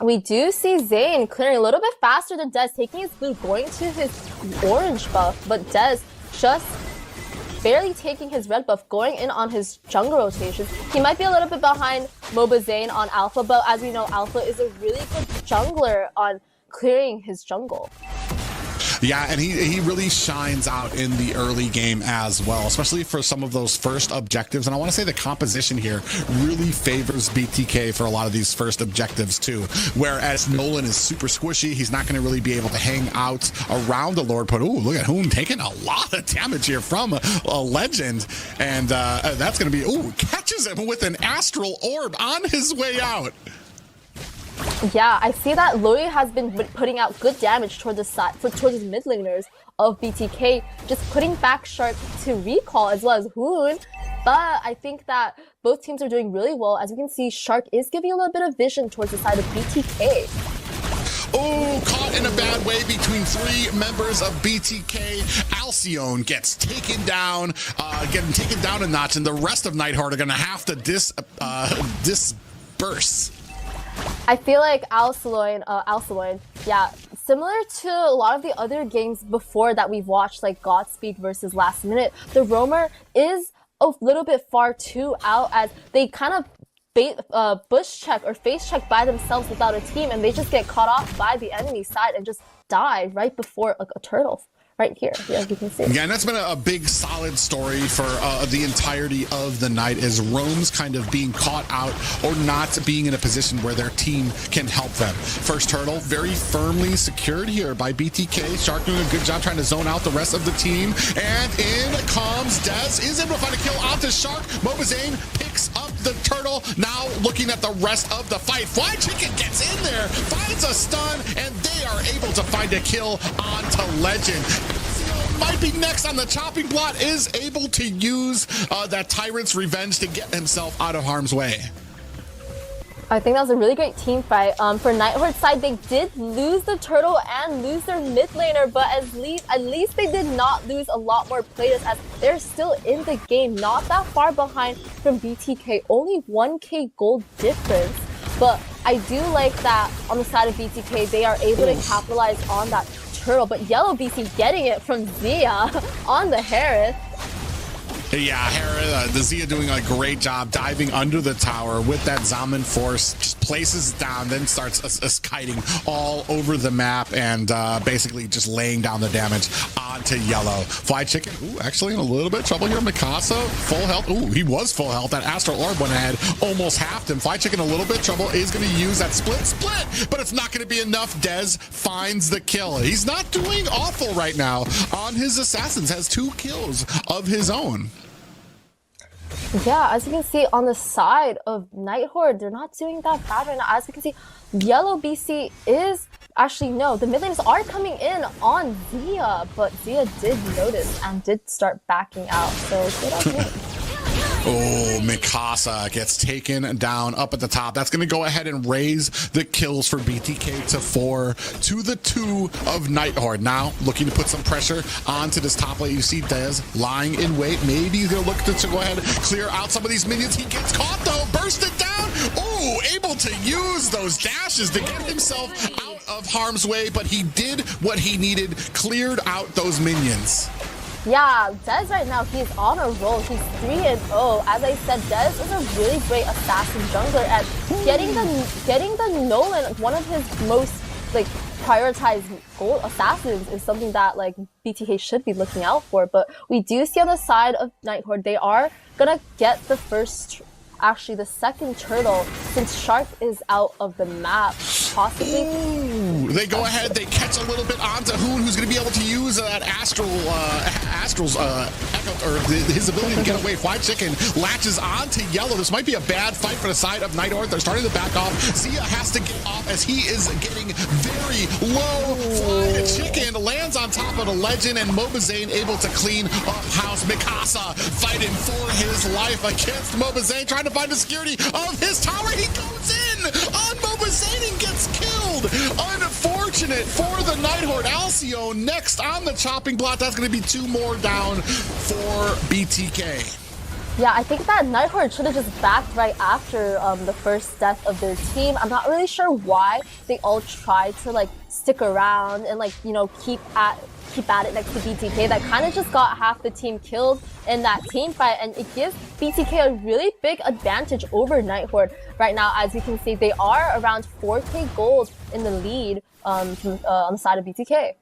We do see Zayn clearing a little bit faster than Dez, taking his blue, going to his orange buff, but Dez just barely taking his red buff, going in on his jungle rotations. He might be a little bit behind MOBA Zayn on Alpha, but as we know, Alpha is a really good jungler on clearing his jungle. Yeah, and he really shines out in the early game as well, especially for some of those first objectives. And I want to say the composition here really favors BTK for a lot of these first objectives too. Whereas Nolan is super squishy, he's not going to really be able to hang out around the Lord. But ooh, look at Hoon taking a lot of damage here from a legend, and that's going to be catches him with an astral orb on his way out. Yeah, I see that Luri has been putting out good damage toward the side, towards his mid laners of BTK, just putting back Shark to recall as well as Hoon. But I think that both teams are doing really well. As you can see, Shark is giving a little bit of vision towards the side of BTK. Oh, caught in a bad way between three members of BTK. Alcyone gets taken down, getting taken down a notch, and the rest of Nightheart are going to have to disperse. I feel like Alcyone, yeah, similar to a lot of the other games before that we've watched, like Godspeed versus Last Minute, the roamer is a little bit far too out, as they kind of bush check or face check by themselves without a team, and they just get caught off by the enemy side and just die right before a turtle. Right here, as you can see. Yeah, and that's been a big, solid story for the entirety of the night, is Rome's kind of being caught out or not being in a position where their team can help them. First turtle, very firmly secured here by BTK. Shark doing a good job trying to zone out the rest of the team. And in comes Dez, is able to find a kill onto Shark. MOBA Zayn picks up the turtle. Now looking at the rest of the fight. Fly Chicken gets in there, finds a stun, and they are able to find a kill onto Legend. Might be next on the chopping block, is able to use that Tyrant's Revenge to get himself out of harm's way. I think that was a really great team fight. For Nightheart's side, they did lose the turtle and lose their mid laner, but at least they did not lose a lot more players, as they're still in the game, not that far behind from BTK, only 1k gold difference. But I do like that on the side of BTK, they are able to capitalize on that turtle, but Yellow BC getting it from Zia on the Harris. Yeah, Hera, the Zia doing a great job diving under the tower with that Zaman Force, just places it down, then starts kiting all over the map and basically just laying down the damage onto Yellow. Fly Chicken, actually in a little bit of trouble here. Mikasa, full health. He was full health. That Astral Orb went ahead, almost halved him. Fly Chicken a little bit of trouble, is going to use that split, but it's not going to be enough. Dez finds the kill. He's not doing awful right now on his assassins, has 2 kills of his own. Yeah, as you can see on the side of Nighthorde, they're not doing that bad right now. As you can see, Yellow BC is actually, no, the mid laners are coming in on Zia, but Zia did notice and did start backing out. So good on him. Oh, Mikasa gets taken down up at the top. That's going to go ahead and raise the kills for BTK to 4 to the 2 of Nighthorde. Now looking to put some pressure onto this top lane. You see Dez lying in wait. Maybe he's going to look to go ahead and clear out some of these minions. He gets caught though, bursted down. Oh, able to use those dashes to get himself out of harm's way, but he did what he needed, cleared out those minions. Yeah, Dez right now, he's on a roll. He's 3-0. As I said, Dez is a really great assassin jungler, and getting the Nolan, one of his most prioritized gold assassins, is something that BTK should be looking out for. But we do see on the side of Nighthorde, they are gonna get the second turtle, since Shark is out of the map, possibly. Ooh, they go ahead, they catch a little bit onto Hoon, who's going to be able to use that Astral's echo, or his ability to get away. Fly Chicken latches onto Yellow. This might be a bad fight for the side of Nighthorde. They're starting to back off. Zia has to get off as he is getting very low. Fly Chicken lands on top of the Legend, and MOBA Zayn able to clean up house. Mikasa fighting for his life against MOBA Zayn, trying to find the security of his tower. He goes in on MOBA Zayn and gets killed. Unfortunate for the Nighthorde. Alcyone next on the chopping block. That's going to be 2 more down for BTK. Yeah, I think that Nighthorde should have just backed right after the first death of their team. I'm not really sure why they all tried to like stick around and like, you know, keep at it next to BTK. That kind of just got half the team killed in that team fight, and it gives BTK a really big advantage over Nighthorde right now. As you can see, they are around 4K gold in the lead on the side of BTK.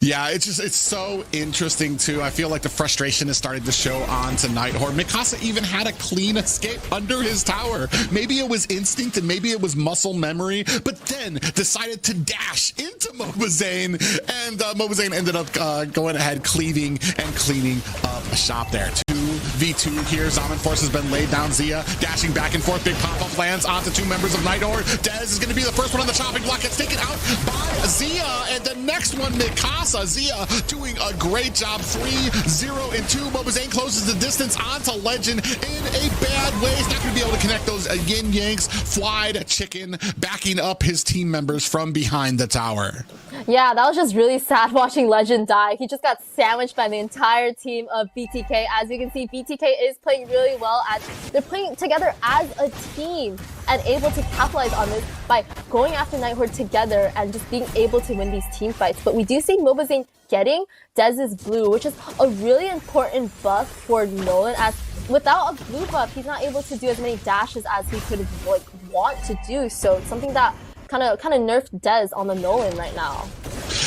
Yeah, it's so interesting too. I feel like the frustration is starting to show on to Nighthorde. Mikasa even had a clean escape under his tower. Maybe it was instinct and maybe it was muscle memory, but then decided to dash into Mobazane, and Mobazane ended up going ahead, cleaving and cleaning up shop there. 2v2 here. Zaman Force has been laid down. Zia dashing back and forth. Big pop-up lands onto two members of Nighthorde. Dez is going to be the first one on the chopping block. Gets taken out by Zia, and the next one, Mikasa. Zia doing a great job. 3-0 and 2. Mobazane closes the distance onto Legend in a bad way. He's not going to be able to connect those yin yanks. Flied Chicken backing up his team members from behind the tower. Yeah, that was just really sad watching Legend die. He just got sandwiched by the entire team of BTK. As you can see, BTK is playing really well as they're playing together as a team and able to capitalize on this by going after Nighthorde together and just being able to win these team fights. But we do see Mobazane getting Dez's blue, which is a really important buff for Nolan, as without a blue buff, he's not able to do as many dashes as he could like want to do. So it's something that kind of nerfed Dez on the Nolan right now.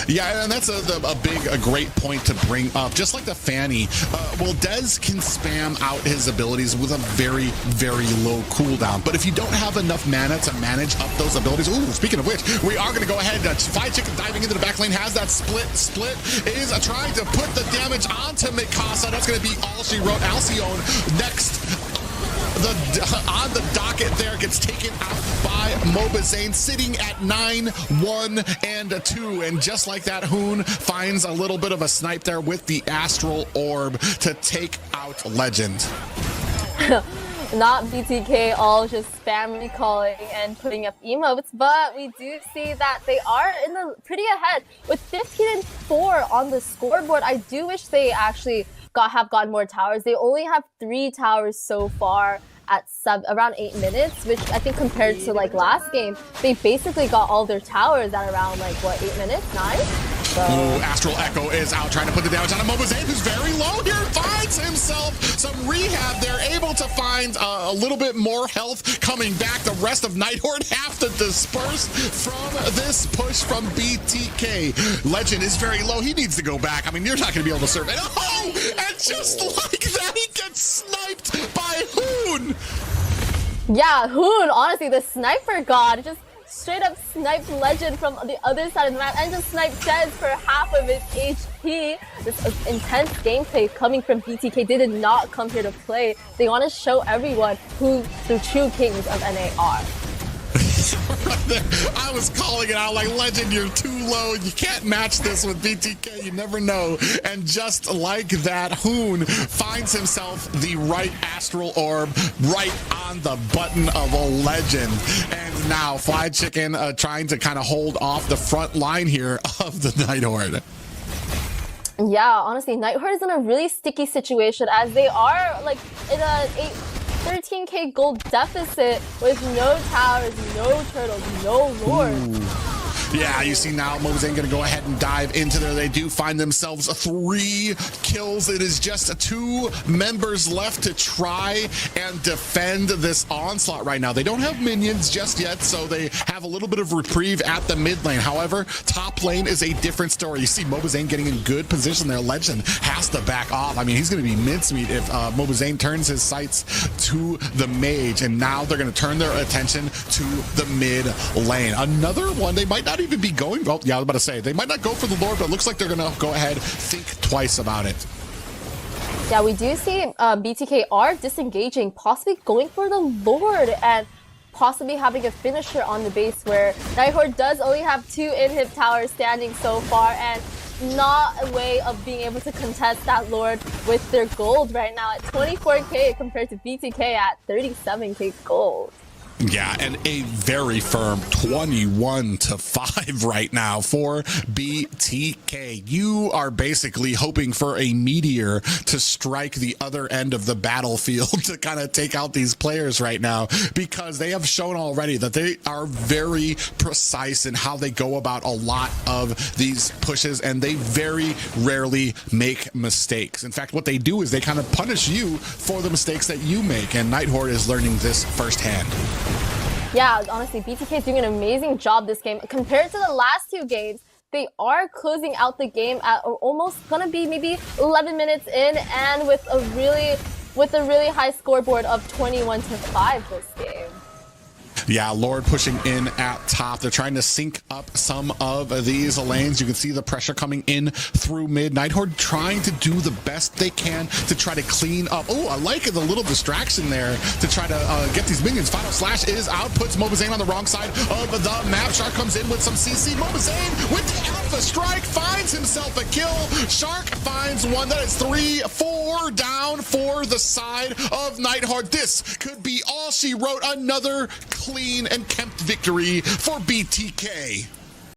Yeah, and that's a great point to bring up. Just like the Fanny, well, Dez can spam out his abilities with a very, very low cooldown. But if you don't have enough mana to manage up those abilities, ooh, speaking of which, we are going to go ahead. Fly Chicken diving into the back lane, has that split is trying to put the damage onto Mikasa. That's going to be all she wrote. Alcyone next. On the docket there, gets taken out by Mobazane, sitting at 9-1-2, and just like that, Hoon finds a little bit of a snipe there with the Astral Orb to take out Legend. Not BTK all just spam recalling and putting up emotes, but we do see that they are in the pretty ahead with 15-4 on the scoreboard. I do wish they actually have gotten more towers. They only have 3 towers so far at around 8 minutes, which I think compared to like last game, they basically got all their towers at around like what, 8 minutes, 9? So. Ooh, Astral Echo is out trying to put the damage on a Mobazane, who's very low here, finds himself some rehab. They're able to find a little bit more health coming back. The rest of Nighthorde have to disperse from this push from BTK. Legend is very low. He needs to go back. I mean, you're not going to be able to serve it. Oh, and just like that, he gets sniped by Hoon. Yeah, Hoon, honestly, the sniper god just straight up sniped Legend from the other side of the map and just sniped Dez for half of his HP. This intense gameplay coming from BTK. They did not come here to play. They want to show everyone who the true kings of NAR. I was calling it out like, Legend, you're too low. You can't match this with BTK. You never know. And just like that, Hoon finds himself the right Astral Orb right on the button of a Legend. And now Fly Chicken trying to kind of hold off the front line here of the Nighthorde. Yeah, honestly, Nighthorde is in a really sticky situation as they are like in a 13k gold deficit with no towers, no turtles, no lords. Yeah, you see now Mobazane going to go ahead and dive into there. They do find themselves 3 kills. It is just 2 members left to try and defend this onslaught right now. They don't have minions just yet, so they have a little bit of reprieve at the mid lane. However, top lane is a different story. You see Mobazane getting in good position there. Legend has to back off. I mean, he's going to be mincemeat if Mobazane turns his sights to the mage, and now they're going to turn their attention to the mid lane. Another one, they might not even be going, well, yeah, I was about to say, they might not go for the Lord, but it looks like they're going to go ahead, think twice about it. Yeah, we do see BTK are disengaging, possibly going for the Lord and possibly having a finisher on the base, where Nighthorde does only have 2 inhib towers standing so far and not a way of being able to contest that Lord with their gold right now at 24k compared to BTK at 37k gold. Yeah, and a very firm 21-5 right now for BTK. You are basically hoping for a meteor to strike the other end of the battlefield to kind of take out these players right now, because they have shown already that they are very precise in how they go about a lot of these pushes, and they very rarely make mistakes. In fact, what they do is they kind of punish you for the mistakes that you make, and Nighthorde is learning this firsthand. Yeah, honestly, BTK is doing an amazing job this game. Compared to the last two games, they are closing out the game at almost gonna be maybe 11 minutes in, and with a really high scoreboard of 21-5 this game. Yeah, Lord pushing in at top. They're trying to sync up some of these lanes. You can see the pressure coming in through mid. Nighthorde trying to do the best they can to try to clean up. Oh, I like the little distraction there to try to get these minions. Final Slash is out, puts Mobazane on the wrong side of the map. Shark comes in with some CC. Mobazane with the Alpha Strike finds himself a kill. Shark finds one. That is 3-4 down for the side of Nighthorde. This could be all she wrote. Another clean and kept victory for BTK.